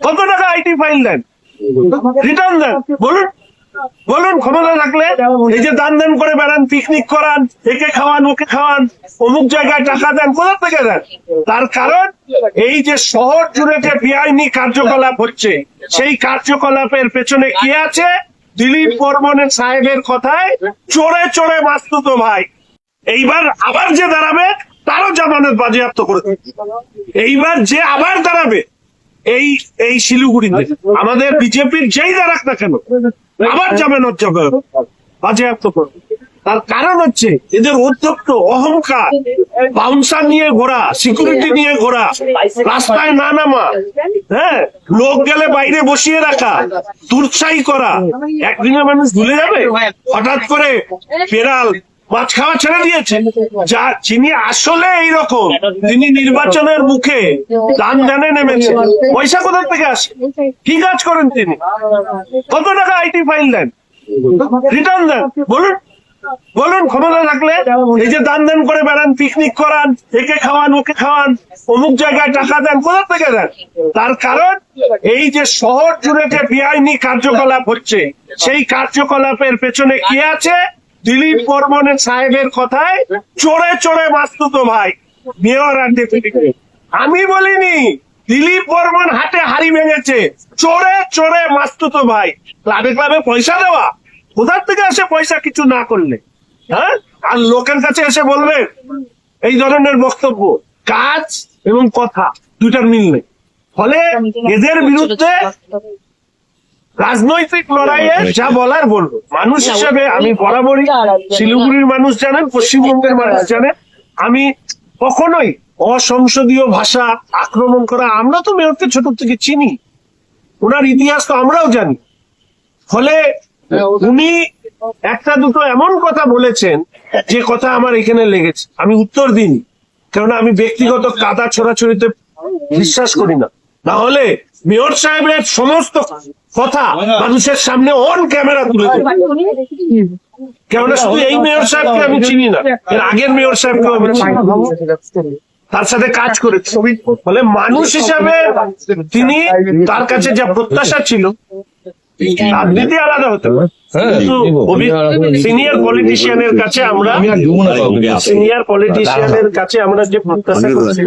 কত টাকা IT file then, return দেন, বলুন বলুন ক্ষমতা থাকলে। এই যে দান দান করে বেড়ান, পিকনিক করান, একে খাওয়ান ওকে খাওয়ান, অমুক জায়গায় টাকা দেন, কোথা থেকে দেন? তার কারণ এই যে শহর জুড়ে যে বেআইনি কার্যকলাপ হচ্ছে, সেই কার্যকলাপের পেছনে কি আছে? দিলীপ বর্মনের সাহেবের কথায় চোরে চোরে মাস্তুতো ভাই। এইবার আবার যে দাঁড়াবে তারও জামানত বাজেয়াপ্ত করে, এইবার যে আবার দাঁড়াবে এই শিলিগুড়িতে, আমাদের বিজেপির যেই দাঁড়াক না কেন, আবার জামানত বাজেয়াপ্ত করবে। তার কারণ হচ্ছে এদের উদ্যোক্ত অহংকার, বাউন্সার নিয়ে ঘোরা, সিকিউরিটি নিয়ে ঘোরা, রাস্তায় না নামা, হ্যাঁ, লোক গেলে বাইরে বসিয়ে রাখা, দুর্সাহী করা। একদিনে মানুষ ভুলে যাবে হঠাৎ করে বেড়াল মাছ খাওয়া ছেড়ে দিয়েছে? যা যিনি আসলে এইরকম, তিনি নির্বাচনের মুখে দান দানে নেমেছে। পয়সা কোথা থেকে আসে? কি কাজ করেন তিনি? কত টাকা আইটি ফাইল দেন, রিটার্ন দেন, বলুন বলুন ক্ষমতা থাকলে। এই যে দান দান করে বেড়ান, পিকনিক করান, একে খাওয়ান ওকে খাওয়ান, অমুক জায়গায় টাকা দেন, কোথা থেকে দেন? তার কারণ এই যে শহর জুড়ে যে বেআইনি কার্যকলাপ হচ্ছে, সেই কার্যকলাপের পেছনে কি আছে? দিলীপ বর্মনের সাহেবের কথায় চোরে চোরে মাস্তুতো ভাই, মেয়র আর ডেপুটি। আমি বলিনি, দিলীপ বর্মন হাটে হাড়ি ভেঙেছে, চোরে চোরে মাস্তুতো ভাই। ক্লাবে ক্লাবে পয়সা দেওয়া, কোথার থেকে আসে পয়সা কিছু না করলে? হ্যাঁ, আর লোকের কাছে এসে বলবে এই ধরনের বক্তব্য। কাজ এবং কথা দুইটার মিল নেই। ফলে এদের বিরুদ্ধে রাজনৈতিক লড়াইয়ে যা বলার বলবো। মানুষ হিসেবে আমি বরাবরই, শিলিগুড়ির মানুষ জানেন, পশ্চিমবঙ্গের মানুষ জানেন, আমি কখনোই অসংসদীয় ভাষা আক্রমণ করা, আমরা তো মেয়রকে ছোট থেকে চিনি, ওনার ইতিহাস তো আমরাও জানি। ফলে উনি একটা দুটো এমন কথা বলেছেন যে কথা আমার এখানে লেগেছে, আমি উত্তর দিইনি, কেননা আমি ব্যক্তিগত কাদা ছোড়াছড়িতে বিশ্বাস করি না। না হলে মেয়র সাহেবের সমস্ত কথা মানুষের সামনে অন ক্যামেরা তুলে দেবে। কেননা শুধু এই মেয়র সাহেবকে আমি চিনি না, এর আগের মেয়র সাহেবকেও আমি চিনি, তার সাথে কাজ করেছি। ফলে মানুষ হিসাবে তিনি, তার কাছে যা প্রত্যাশা ছিল, রাজনীতি আলাদা হতে পারে, কিন্তু সিনিয়র পলিটিশিয়ানের কাছে আমরা যে প্রত্যাশা করছি